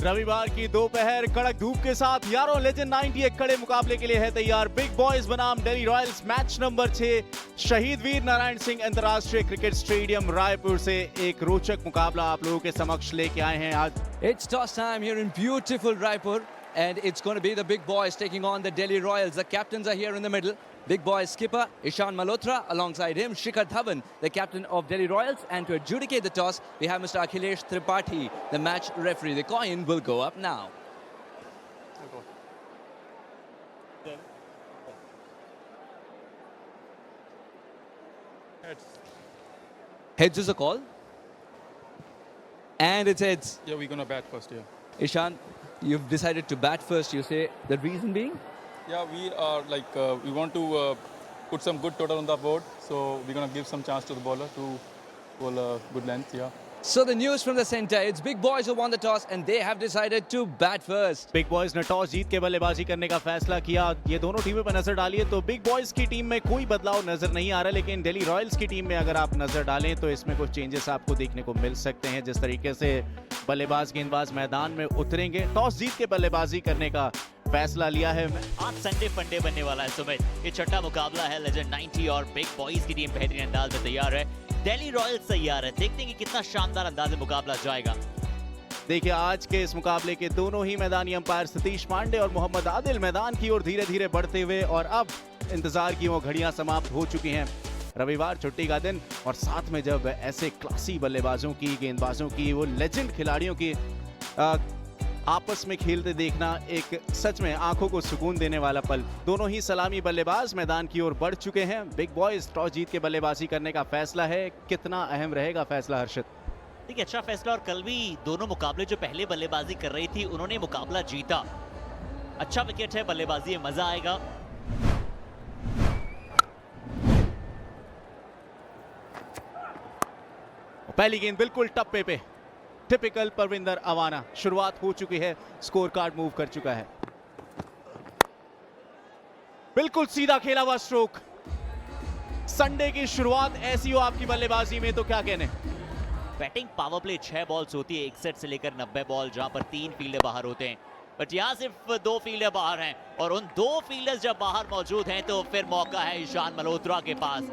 रविवार की दोपहर कड़क धूप के साथ यारों लेजेंड 90 एक कड़े मुकाबले के लिए है तैयार। बिग बॉयज बनाम दिल्ली रॉयल्स मैच नंबर 6 शहीद वीर नारायण सिंह अंतरराष्ट्रीय क्रिकेट स्टेडियम रायपुर से एक रोचक मुकाबला आप लोगों के समक्ष लेके आए हैं आज। It's toss time here in beautiful Raipur, and it's going to be the big boys taking on the Delhi Royals. The captains are here in the middle. Big boys skipper Ishan Malhotra, alongside him Shikhar Dhawan, the captain of Delhi Royals. And to adjudicate the toss, we have Mr. Akhilesh Tripathi, the match referee. The coin will go up now. Heads is a call. And it's heads. Yeah, we're gonna bat first, yeah. Ishan, you've decided to bat first. You say the reason being? Yeah, we are we want to put some good total on the board, so we're gonna give some chance to the bowler to bowl a good length, yeah. So the news from the center, it's big boys who won the toss and they have decided to bat first. Big boys ने toss जीत के बल्लेबाजी करने का फैसला किया। ये दोनों टीमों पर नजर डालिए तो बिग बॉयज की टीम में कोई बदलाव नजर नहीं आ रहा, लेकिन दिल्ली रॉयल्स की टीम में अगर आप नजर डालें तो इसमें कुछ चेंजेस आपको देखने को मिल सकते हैं। जिस तरीके से बल्लेबाज गेंदबाज मैदान में उतरेंगे, टॉस जीत के बल्लेबाजी करने का फैसला लिया है। आज संडे फंडे बनने वाला है सुमित। ये छठा मुकाबला है लेजेंड 90 और बिग बॉयज की टीम बेहतरीन अंदाज में तैयार है। दिल्ली रॉयल्स तैयार है। देखते हैं कि कितना शानदार अंदाज में मुकाबला जाएगा। देखिए आज के इस मुकाबले के दोनों ही मैदानी अंपायर सतीश पांडे और मोहम्मद आदिल मैदान की ओर धीरे धीरे बढ़ते हुए, और अब इंतजार की वो घड़ियां समाप्त हो चुकी हैं। रविवार छुट्टी का दिन और साथ में जब ऐसे क्लासी बल्लेबाजों की, गेंदबाजों की, वो लेजेंड खिलाड़ियों की आपस में खेलते देखना एक सच में आंखों को सुकून देने वाला पल। दोनों ही सलामी बल्लेबाज मैदान की ओर बढ़ चुके हैं। बिग बॉयज टॉस जीत के बल्लेबाजी करने का फैसला है। कितना अहम रहेगा फैसला हर्षित? देखिए अच्छा फैसला, और कल भी दोनों मुकाबले जो पहले बल्लेबाजी कर रही थी उन्होंने मुकाबला जीता। अच्छा विकेट है, बल्लेबाजी में मजा आएगा। पहली गेंद बिल्कुल टप्पे पे, टिपिकल परविंदर अवाना। शुरुआत हो चुकी है, स्कोर कार्ड मूव कर चुका है। बिल्कुल सीधा खेला हुआ स्ट्रोक। संडे की शुरुआत ऐसी हो आपकी बल्लेबाजी में तो क्या कहने। बैटिंग पावर प्ले 6 बॉल्स होती है 61 से लेकर 90 बॉल, जहां पर 3 फील्डर बाहर होते हैं, बट यहां सिर्फ 2 फील्डर बाहर हैं, और उन 2 फील्डर्स जब बाहर मौजूद हैं तो फिर मौका है ईशान मल्होत्रा के पास।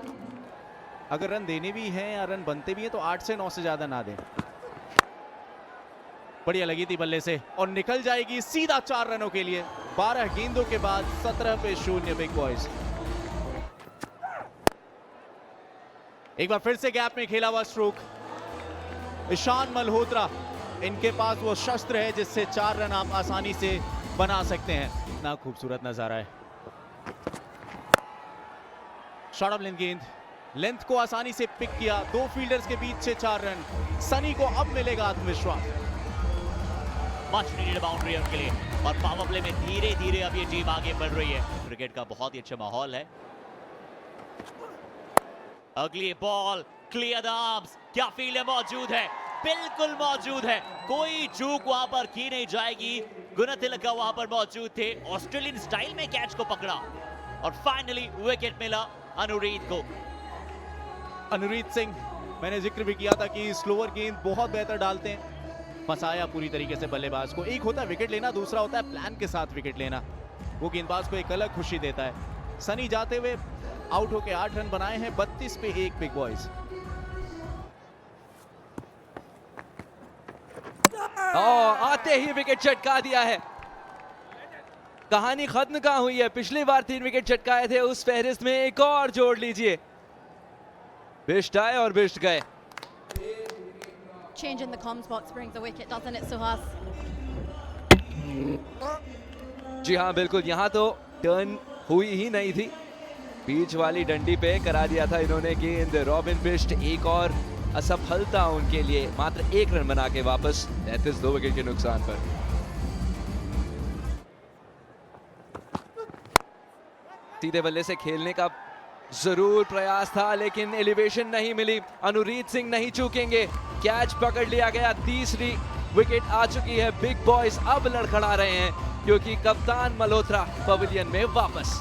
अगर रन देने भी हैं या रन बनते भी हैं तो 8 से 9 से ज्यादा ना दें। बढ़िया लगी थी बल्ले से और निकल जाएगी सीधा 4 रनों के लिए। 12 गेंदों के बाद 17 पे 0 बिग बॉयज। एक बार फिर से गैप में खेला हुआ स्ट्रोक। ईशान मल्होत्रा, इनके पास वो शस्त्र है जिससे 4 रन आप आसानी से बना सकते हैं। इतना खूबसूरत नजारा है। शॉट ऑफ लेंथ गेंद, लेंथ को आसानी से पिक किया। 2 फील्डर्स के बीच से 4 रन। सनी को अब मिलेगा आत्मविश्वास। मच नीडेड बाउंड्री उनके लिए, और पावर प्ले में धीरे धीरे अब ये टीम आगे बढ़ रही है। क्रिकेट का बहुत ही अच्छा माहौल है। अगली बॉल, क्लियर द आर्म्स। क्या फील्डर मौजूद है? बिल्कुल मौजूद है। कोई चूक वहां पर की नहीं जाएगी। गुणतिलका वहां पर मौजूद थे। ऑस्ट्रेलियन स्टाइल में कैच को पकड़ा और फाइनली विकेट मिला अनुरीत को। अनुरीत सिंह, मैंने जिक्र भी किया था कि स्लोअर गेंद बहुत बेहतर डालते हैं। फंसाया पूरी तरीके से बल्लेबाज को। एक होता है विकेट लेना, दूसरा होता है प्लान के साथ विकेट लेना। वो गेंदबाज को एक अलग खुशी देता है। सनी जाते हुए आउट होके 8 रन बनाए हैं। 32 पे 1 बिग बॉयज। आते ही विकेट चटका दिया है। कहानी खत्म कहां हुई है? पिछली बार 3 विकेट चटकाए थे, उस फहरिस्त में एक और जोड़ लीजिए। बिष्ट आए और बिष्ट गए। Change in the comms box brings a wicket, doesn't it, Suhas? जी हाँ बिल्कुल, यहाँ तो टर्न हुई ही नहीं थी। बीच वाली डंडी पे करा दिया था इन्होंने गेंद। रॉबिन बिष्ट एक और असफलता उनके लिए, मात्र 1 रन बना के वापस। 2 विकेट के नुकसान पर। सीधे बल्ले से खेलने का जरूर प्रयास था, लेकिन एलिवेशन नहीं मिली। अनुरीत सिंह नहीं चूकेंगे। कैच पकड़ लिया गया। तीसरी विकेट आ चुकी है। बिग बॉयज अब लड़खड़ा रहे हैं क्योंकि कप्तान मल्होत्रा पवेलियन में वापस।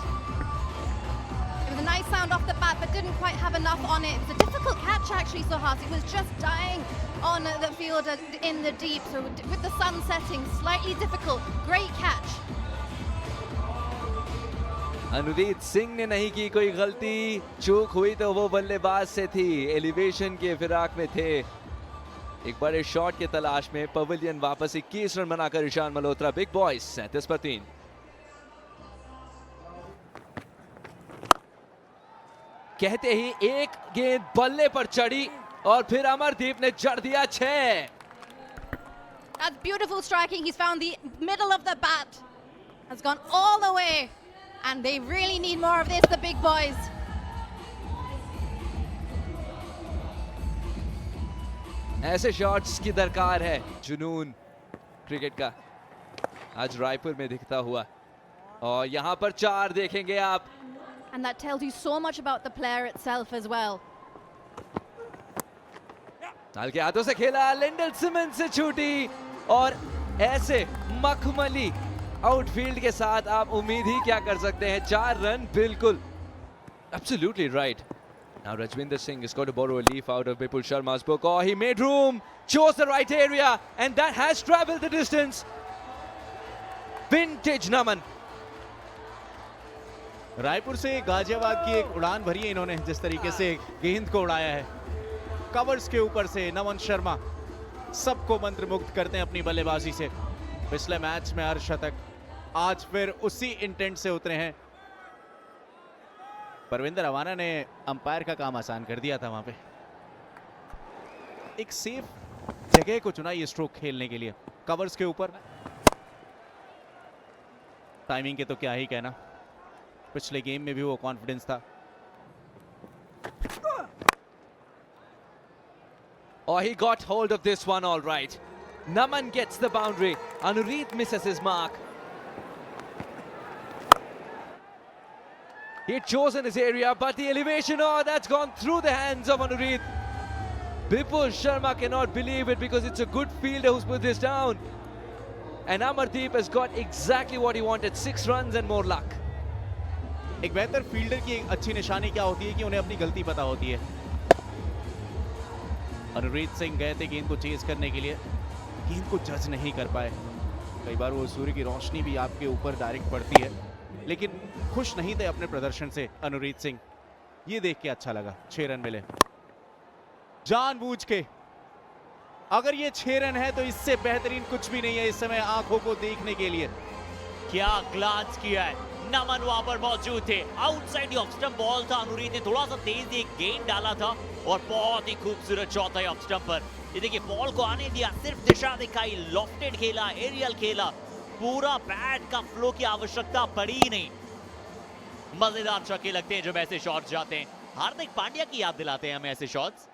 I with a nice sound off the bat, but didn't quite have enough on it. It's a difficult catch actually, Suhas. It was just dying on the field in the deep, so with the sun setting, slightly difficult. Great catch. Anudeep Singh ने नहीं की कोई गलती, चूक हुई तो वो बल्लेबाज से थी। एलिवेशन के फिराक में थे, एक बड़े शॉट के तलाश में। पवेलियन वापस 21 रन बनाकर ईशान मल्होत्रा। बिग बॉयज 37 पर 3। कहते ही एक गेंद बल्ले पर चढ़ी और फिर अमरदीप ने जड़ दिया 6। That's beautiful striking. He's found the middle of the bat. Has gone all the way. And they really need more of this, the big boys. ऐसे शॉट्स की दरकार है। जुनून क्रिकेट का आज रायपुर में दिखता हुआ, और यहाँ पर 4 देखेंगे आप। And that tells you so much about the player itself as well. हल्के हाथों से खेला, लिंडल सिमंस से छूटी, और ऐसे मखमली आउटफील्ड के साथ आप उम्मीद ही क्या कर सकते हैं। 4 रन बिल्कुल absolutely right. Now Rajwinder Singh has got to borrow a leaf out of Bipul Sharma's book. Oh, he made room, chose the right area, and that has traveled the distance. Vintage Naman. Raipur से गाजियाबाद की एक उड़ान भरी है इन्होंने, जिस तरीके से गेंद को उड़ाया है कवर्स के ऊपर से। नमन शर्मा सबको मंत्रमुग्ध करते हैं अपनी बल्लेबाजी से। पिछले मैच में अर्धशतक, आज फिर उसी इंटेंट से उतरे हैं। परविंदर अवाना ने अंपायर का काम आसान कर दिया था वहां पे। एक सेफ जगह को चुना ये स्ट्रोक खेलने के लिए, कवर्स के ऊपर। टाइमिंग के तो क्या ही कहना, पिछले गेम में भी वो कॉन्फिडेंस था। Oh, he got hold of this one all right. Naman gets the boundary. Anureet misses his mark. He had chosen his area, but the elevation, oh, that's gone through the hands of Anureet. Bipul Sharma cannot believe it because it's a good fielder who's put this down. And Amardeep has got exactly what he wanted, 6 runs and more luck. एक बेहतर fielder की एक अच्छी निशानी क्या होती है कि उन्हें अपनी गलती पता होती है। अनुरीत सिंह गए थे गेंद को चेज करने के लिए, गेंद को जज नहीं कर पाए। कई बार वो सूर्य की रोशनी भी आपके ऊपर डायरेक्ट पड़ती है, लेकिन खुश नहीं थे अपने प्रदर्शन से अनुरीत सिंह। ये देख के अच्छा लगा। 6 रन मिले जानबूझ के। अगर ये 6 रन है तो इससे बेहतरीन कुछ भी नहीं है इस समय आंखों को देखने के लिए। क्या ग्लांस किया है, नमन वहां पर मौजूद थे। आउटसाइड ऑफ स्टंप बॉल था, अनुरीत ने थोड़ा सा तेज एक गेंद डाला था और बहुत ही खूबसूरत चौथा ऑफ स्टंप पर। ये देखिए बॉल को आने दिया, सिर्फ दिशा दिखाई, लॉफ्टेड खेला, एरियल खेला, पूरा बैट का फ्लो की आवश्यकता पड़ी ही नहीं। मजेदार छक्के लगते हैं जब ऐसे शॉट्स जाते हैं। हार्दिक पांड्या की याद दिलाते हैं हमें ऐसे शॉट्स।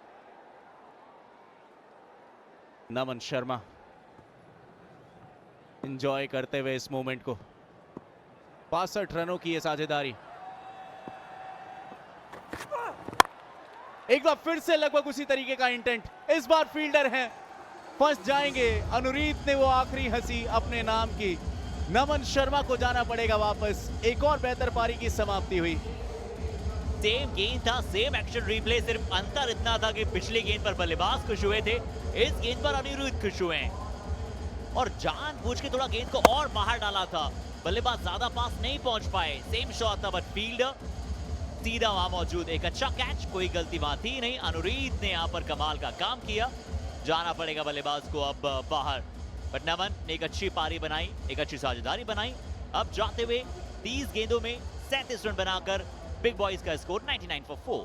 नमन शर्मा एंजॉय करते हुए इस मोमेंट को। 65 रनों की ये साझेदारी। एक बार फिर से लगभग उसी तरीके का इंटेंट। इस बार फील्डर हैं, फंस जाएंगे। अनुरीत ने वो आखिरी हंसी अपने नाम की। नमन शर्मा को जाना पड़ेगा वापस। एक और बेहतर पारी की समाप्ति हुई। सेम गेंद था, सेम एक्शन रिप्ले, सिर्फ अंतर इतना था कि पिछली गेंद पर बल्लेबाज खुश हुए थे, इस गेंद पर अनिरुद्ध खुश हुए हैं और जानबूझ के थोड़ा गेंद को और बाहर डाला था। बल्लेबाज ज्यादा पास नहीं पहुंच पाए। सेम शॉट था बट फील्डर सीधा वहां मौजूद। एक अच्छा कैच, कोई गलती वहां थी नहीं। अनुरीत ने यहां पर कमाल का काम किया। जाना पड़ेगा बल्लेबाज को अब बाहर, बट नमन ने एक अच्छी पारी बनाई, एक अच्छी साझेदारी बनाई। अब जाते हुए 30 गेंदों में 37 रन बनाकर बिग बॉयज का स्कोर 99 for 4।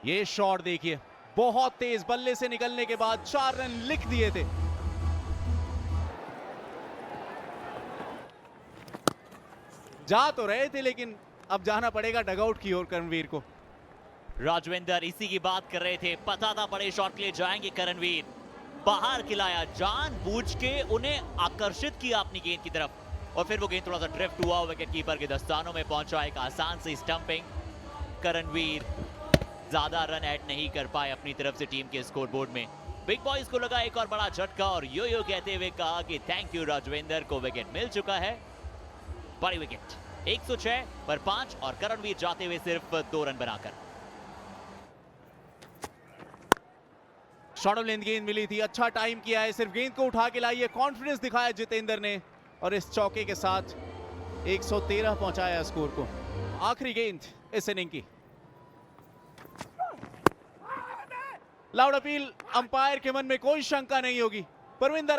ये शॉट देखिए, बहुत तेज बल्ले से निकलने के बाद 4 रन लिख दिए थे। जा तो रहे थे लेकिन अब जाना पड़ेगा डगआउट की ओर करणवीर को। राजविंदर इसी की बात कर रहे थे, पता था बड़े शॉट के लिए जाएंगे करणवीर। बाहर खिलाया, जानबूझ के उन्हें आकर्षित किया अपनी गेंद की तरफ और फिर वो गेंद थोड़ा सा ड्रिफ्ट हुआ, विकेट कीपर के दस्तानों में पहुंचा। एक आसान सी स्टंपिंग। करणवीर ज्यादा रन ऐड नहीं कर पाए अपनी तरफ से टीम के स्कोरबोर्ड में। बिग बॉयज को लगा एक और बड़ा झटका और यो कहते हुए कहा कि थैंक यू राजविंदर को विकेट मिल चुका है। बड़ी विकेट 106 पर 5 और करणवीर जाते हुए सिर्फ 2 रन बनाकर। शॉर्ट ऑफ लेंथ गेंद मिली थी, अच्छा टाइम किया है, सिर्फ गेंद को उठा के लाई है, कॉन्फिडेंस दिखाया जितेंद्र ने और इस चौके के साथ 113 पहुंचाया स्कोर को। आखिरी गेंद इस इनिंग की। लाउड अपील, अंपायर के मन में कोई शंका नहीं होगी। परविंदर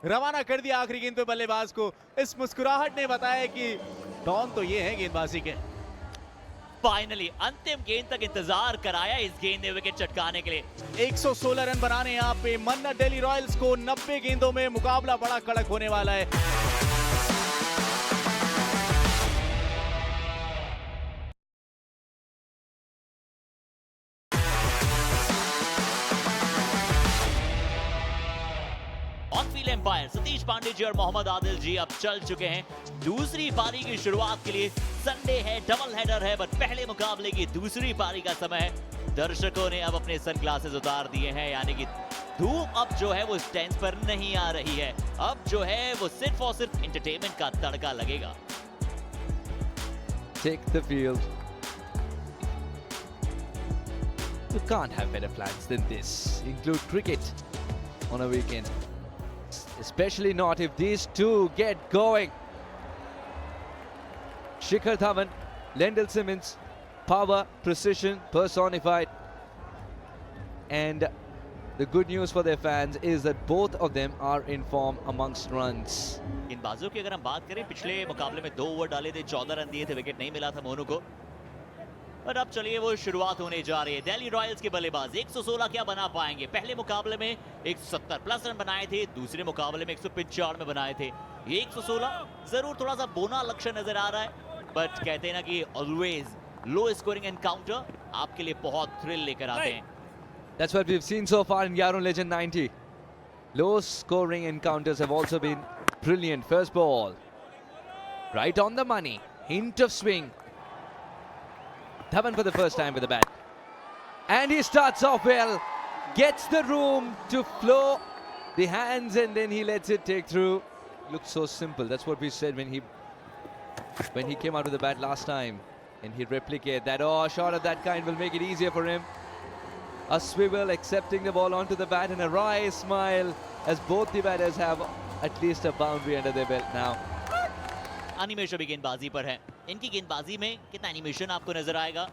रवाना कर दिया आखिरी गेंद पे बल्लेबाज को। इस मुस्कुराहट ने बताया कि डॉन तो ये है गेंदबाजी के। फाइनली अंतिम गेंद तक इंतजार कराया इस गेंद ने विकेट चटकाने के लिए। 116 रन बनाने यहाँ पे मन्ना दिल्ली रॉयल्स को। 90 गेंदों में मुकाबला बड़ा कड़क होने वाला है। On field umpire Satish Pandey ji और मोहम्मद आदिल जी अब चल चुके हैं दूसरी पारी की शुरुआत के लिए। संडे है, डबल हेडर है, बट पहले मुकाबले की दूसरी पारी का समय है। दर्शकों ने अब अपने सनग्लासेस उतार दिए हैं, यानी कि धूप अब जो है वो स्टैंड्स पर नहीं आ रही है। अब जो है वो सिर्फ और सिर्फ एंटरटेनमेंट का तड़का लगेगा। Take the field. You can't have better plans than this. Include cricket on a weekend. Especially not if these two get going. Shikhar Dhawan, Lendl Simmons, power, precision personified. And the good news for their fans is that both of them are in form amongst runs. गेंदबाजों की अगर हम बात करें, पिछले मुकाबले में 2 over डाले थे, 14 रन दिए थे, विकेट नहीं मिला था मोनू को। और अब चलिए वो शुरुआत होने जा रही है। दिल्ली रॉयल्स के बल्लेबाज 116 क्या बना पाएंगे? पहले मुकाबले में 170 प्लस रन बनाए थे, दूसरे मुकाबले में 195 में बनाए थे। ये 116 जरूर थोड़ा सा बोना लक्ष्य नजर आ रहा है, बट कहते हैं ना कि ऑलवेज लो स्कोरिंग एनकाउंटर आपके लिए बहुत थ्रिल लेकर आते हैं। That's what we've seen so far in Yarrow Legend 90. Low scoring encounters have also been brilliant. First ball, right on the money, hint of swing. Dhawan for the first time with the bat. And he starts off well, gets the room to flow the hands and then he lets it take through. Looks so simple. That's what we said when he came out with the bat last time. And he'd replicate that. Oh, a shot of that kind will make it easier for him. A swivel, accepting the ball onto the bat, and a wry smile as both the batters have at least a boundary under their belt now. Animation भी गेंदबाजी पर है। इनकी गेंदबाजी में कितना animation आपको नजर आएगा?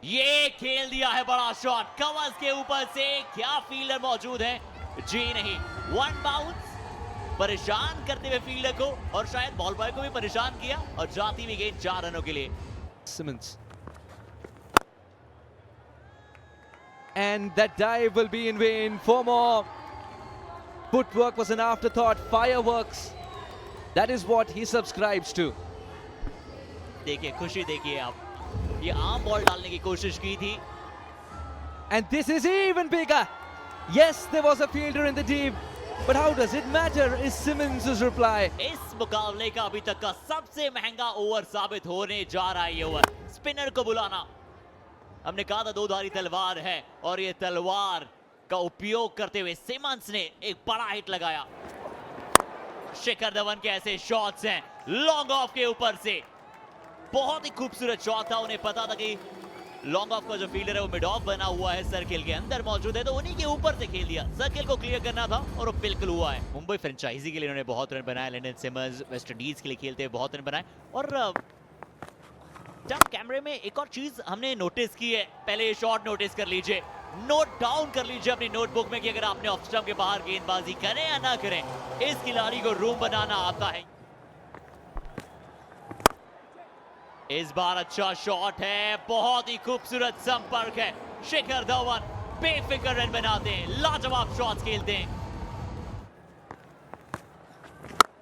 ये खेल दिया है बड़ा शॉट कवर्स के ऊपर से। क्या फील्डर मौजूद है? जी नहीं, वन बाउंस परेशान करते हुए फील्डर को, और शायद बॉल बॉय को भी परेशान किया, और जाती हुई गेंद 4 रनों के लिए। Simmons. And that dive will be in vain. 4 more. Footwork was an afterthought. Fireworks. That is what he subscribes to. देखिए खुशी, देखिए आप, ये आम बॉल डालने की कोशिश की थी। And this is even bigger. Yes, there was a fielder in the deep. But how does it matter is Simmons' reply. इस मुकाबले का अभी तक का सबसे महंगा ओवर साबित होने जा रहा है ये ओवर। स्पिनर को बुलाना, हमने कहा था 2-धारी तलवार है, और ये तलवार का उपयोग करते हुए सिमंस ने एक बड़ा हिट लगाया। शिखर धवन के ऐसे शॉट्स हैं लॉन्ग ऑफ के ऊपर से, बहुत ही खूबसूरत शॉट था। उन्हें पता था कि लॉन्ग ऑफ का जो फील्डर है वो मिड ऑफ बना हुआ है, सर्किल के अंदर मौजूद है, तो उन्हीं के ऊपर से खेल दिया। सर्किल को क्लियर करना था और वो बिल्कुल हुआ है। मुंबई फ्रेंचाइजी के लिए उन्होंने बहुत रन बनाए, लेंडल सिमंस वेस्ट इंडीज के लिए खेलते हुए बहुत रन बनाए। और टफ कैमरे में एक और चीज हमने नोटिस की है, पहले ये शॉट नोटिस कर लीजिए, नोट डाउन कर लीजिए अपनी नोटबुक में कि अगर आपने ऑफ स्टंप के बाहर गेंदबाजी करें या ना करें, इस खिलाड़ी को रूम बनाना आता है। इस बार अच्छा शॉट है, बहुत ही खूबसूरत संपर्क है। शिखर धवन बेफिक्र रन बनाते हैं, लाजवाब शॉट्स खेलते हैं।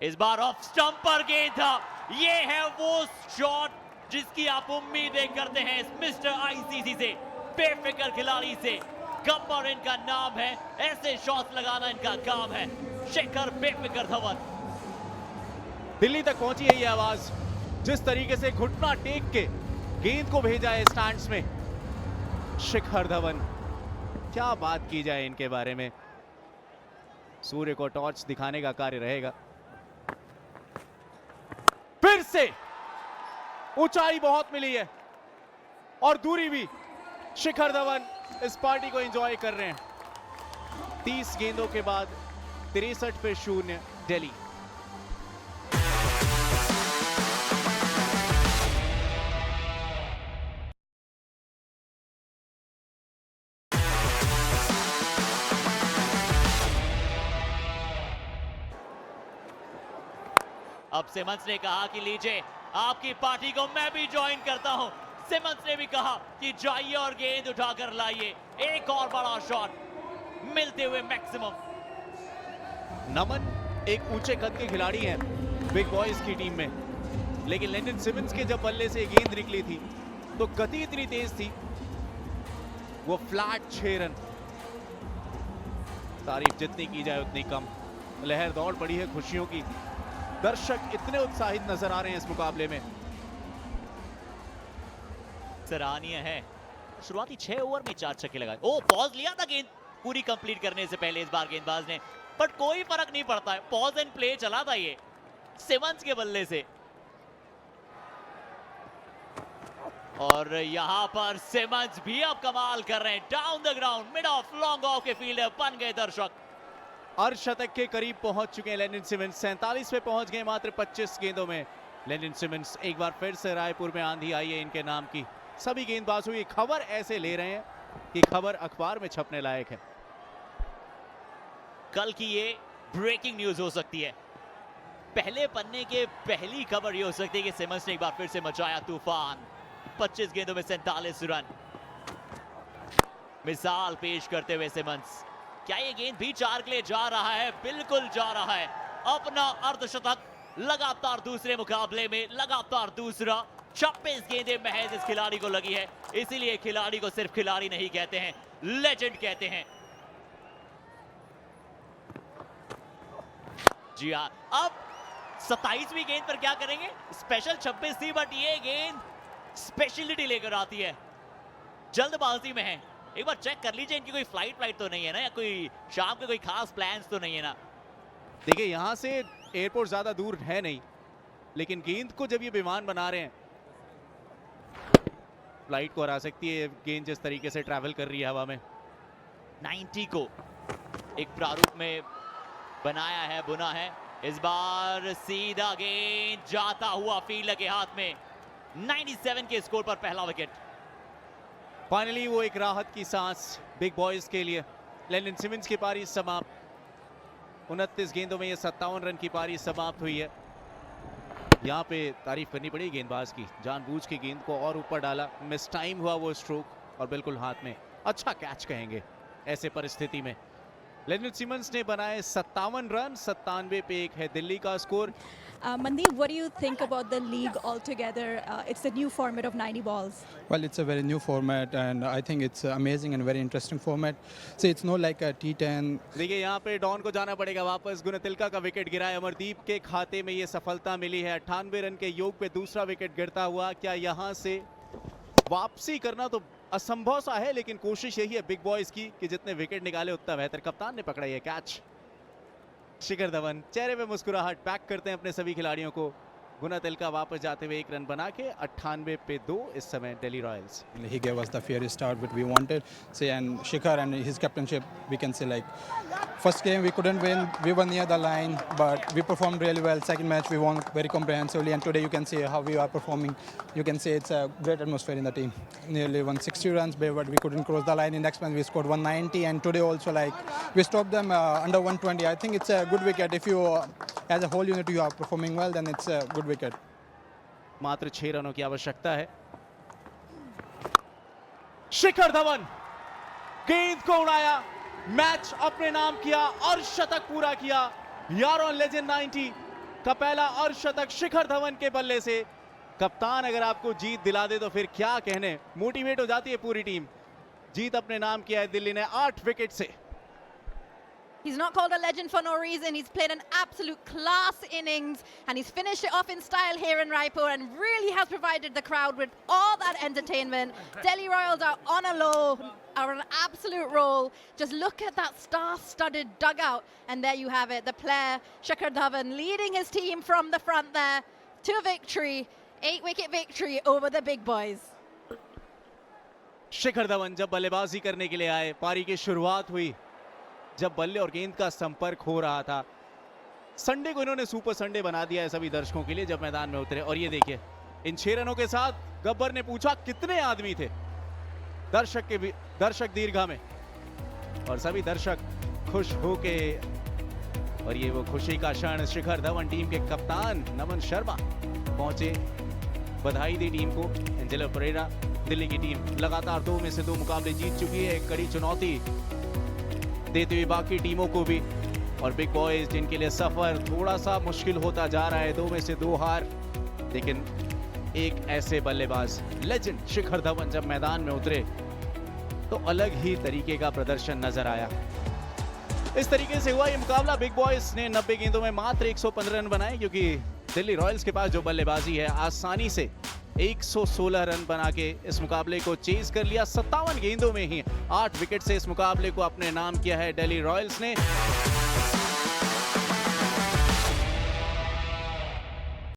इस बार ऑफ स्टंप पर गेंद था। ये है वो शॉट जिसकी आप उम्मीदें करते हैं इस मिस्टर आईसीसी से, बेफिक्र खिलाड़ी से। गब्बर इनका नाम है, ऐसे शॉट्स लगाना इनका काम है। शिखर बेफिक्र धवन। दिल्ली तक पहुंची है ये आवाज, जिस तरीके से घुटना टेक के गेंद को भेजा है स्टैंड्स में शिखर धवन। क्या बात की जाए इनके बारे में, सूर्य को टॉर्च दिखाने का कार्य रहेगा। फिर फिर से ऊंचाई बहुत मिली है और दूरी भी। शिखर धवन इस पार्टी को एंजॉय कर रहे हैं। 30 गेंदों के बाद 63 पे 0 दिल्ली। अब सिमंस ने कहा कि लीजिए आपकी पार्टी को मैं भी ज्वाइन करता हूं। सिमंस ने भी कहा कि जाइए और गेंद उठाकर लाइए। एक और बड़ा शॉट मिलते हुए मैक्सिमम। नमन एक ऊंचे कद के खिलाड़ी हैं बिग बॉयज की टीम में, लेकिन लेंडन सिमंस के जब बल्ले से गेंद निकली थी तो गति इतनी तेज थी, वो फ्लैट 6 रन। तारीफ जितनी की जाए उतनी कम। लहर दौड़ पड़ी है खुशियों की। दर्शक इतने उत्साहित नजर आ रहे हैं इस मुकाबले में। सराहनीय है। शुरुआती 6 ओवर में 4 छक्के लगाए। ओ पॉज लिया था गेंद पूरी कंप्लीट करने से पहले इस बार गेंदबाज ने, बट कोई फर्क नहीं पड़ता है। पॉज एंड प्ले चला था ये सिमंस के बल्ले से। और यहां पर सिमंस भी अब कमाल कर रहे हैं। Down the ground mid of long off के फील्डर बन गए दर्शक। अर्धशतक के करीब पहुंच चुके हैं लेंडन सिमंस। 47 पे पहुंच गए मात्र 25 गेंदों में। लेंडन सिमंस एक बार फिर से रायपुर में आंधी आई है इनके नाम की। सभी गेंदबाजों की खबर ऐसे ले रहे हैं कि खबर अखबार में छपने लायक है। कल की ये ब्रेकिंग न्यूज हो सकती है। पहले पन्ने के पहली खबर ये हो सकती है कि सिमंस ने एक बार फिर से मचाया तूफान। 25 गेंदों में 47 रन। मिसाल पेश करते हुए सिमंस, क्या ये गेंद भी 4 के लिए जा रहा है? बिल्कुल जा रहा है। अपना अर्धशतक लगातार दूसरे मुकाबले में, लगातार दूसरा। 26 गेंदें महज इस खिलाड़ी को लगी है। इसीलिए खिलाड़ी को सिर्फ खिलाड़ी नहीं कहते हैं, लेजेंड कहते हैं। जी हाँ, अब 27वीं गेंद पर क्या करेंगे? स्पेशल 26 थी, बट ये गेंद स्पेशलिटी लेकर आती है। जल्दबाजी में है। एक बार चेक कर लीजिए इनकी कोई फ्लाइट तो नहीं है ना, या कोई शाम के कोई खास प्लान्स तो नहीं है ना। देखिए यहां से एयरपोर्ट ज्यादा दूर है नहीं, लेकिन गेंद को जब ये विमान बना रहे हैं, फ्लाइट को हरा सकती है गेंद जिस तरीके से ट्रैवल कर रही है हवा में। 90 को एक प्रारूप में बनाया है, बुना है। इस बार सीधा गेंद जाता हुआ फील्डर के हाथ में। 97 के स्कोर पर पहला विकेट। फाइनली वो एक राहत की सांस बिग बॉयज के लिए। लेंडन सिमंस की पारी समाप्त। 29 गेंदों में ये 57 रन की पारी समाप्त हुई है। यहाँ पे तारीफ करनी पड़ी गेंदबाज की, जानबूझ के गेंद को और ऊपर डाला। मिस टाइम हुआ वो स्ट्रोक और बिल्कुल हाथ में। अच्छा कैच कहेंगे ऐसे परिस्थिति में। लेंडन सिमंस ने बनाए 57 रन। 97 पे 1 है दिल्ली का score. Mandeep, what do you think about the league altogether? It's a new format of 90 balls. Well, it's a very new format, and I think it's amazing and very interesting format. So it's not like a T10. देखिए यहाँ पे don को जाना पड़ेगा वापस। गुणतिलका का wicket गिरा है। अमरदीप के खाते में ये सफलता मिली है। 98 रन के योग पे दूसरा विकेट गिरता हुआ। क्या यहाँ से वापसी करना तो असंभव सा है, लेकिन कोशिश यही है बिग बॉयज की कि जितने विकेट निकाले उतना बेहतर। कप्तान ने पकड़ा ये कैच। शिखर धवन चेहरे पे मुस्कुराहट पैक करते हैं अपने सभी खिलाड़ियों को। गुणतिलका वापस जाते हुए 1 रन बना के 98 पे 2 इस समय Delhi Royals. He gave us the fair start which we wanted. Say, and Shikhar and his captainship, we can say like first game we couldn't win. We were near the line, but we performed really well. Second match we won very comprehensively, and today you can see how we are performing. You can say it's a great atmosphere in the team. Nearly 160 runs, but we couldn't cross the line. In next match we scored 190, and today also like we stopped them under 120. I think it's a good wicket. If you as a whole unit you are performing well, then it's a good wicket. मात्र 6 रनों की आवश्यकता है। शिखर धवन गेंद को उड़ाया, match अपने नाम किया, अर्धशतक पूरा किया। यारों लेजेंड 90 का पहला अर्धशतक शिखर धवन के बल्ले से। कप्तान अगर आपको जीत दिला दे तो फिर क्या कहने, मोटिवेट हो जाती है पूरी टीम। जीत अपने नाम किया है दिल्ली ने 8 विकेट से। He's not called a legend for no reason. He's played an absolute class innings and he's finished it off in style here in Raipur and really has provided the crowd with all that entertainment. Delhi Royals are on a low, are on an absolute roll. Just look at that star-studded dugout and there you have it. The player, Shikhar Dhawan, leading his team from the front there. to victory, 8-wicket victory over the big boys. Shikhar Dhawan जब बल्लेबाजी करने के लिए आए, पारी की शुरुआत हुई जब बल्ले और गेंद का संपर्क हो रहा था। संडे को इन्होंने सुपर संडे बना दिया है सभी दर्शकों के लिए जब मैदान में उतरे। और ये देखिए, इन 6 रनों के साथ गब्बर ने पूछा कितने आदमी थे दर्शक दीर्घा में, और सभी दर्शक खुश होके, और ये वो खुशी का क्षण, शिखर धवन टीम के कप्तान नमन शर्मा पहुंचे, बधाई दी टीम को। एंजेलो परेरा, दिल्ली की टीम लगातार 2 में से 2 मुकाबले जीत चुकी है, एक कड़ी चुनौती देते हुए बाकी टीमों को भी। और बिग बॉयज जिनके लिए सफर थोड़ा सा मुश्किल होता जा रहा है, 2 में से 2 हार, लेकिन एक ऐसे बल्लेबाज लेजेंड शिखर धवन जब मैदान में उतरे तो अलग ही तरीके का प्रदर्शन नजर आया। इस तरीके से हुआ ये मुकाबला। बिग बॉयज ने 90 गेंदों में मात्र 115 रन बनाए, क्योंकि दिल्ली रॉयल्स के पास जो बल्लेबाजी है, आसानी से 116 रन बना के इस मुकाबले को चेज कर लिया। 57 गेंदों में ही 8 विकेट से इस मुकाबले को अपने नाम किया है दिल्ली रॉयल्स ने।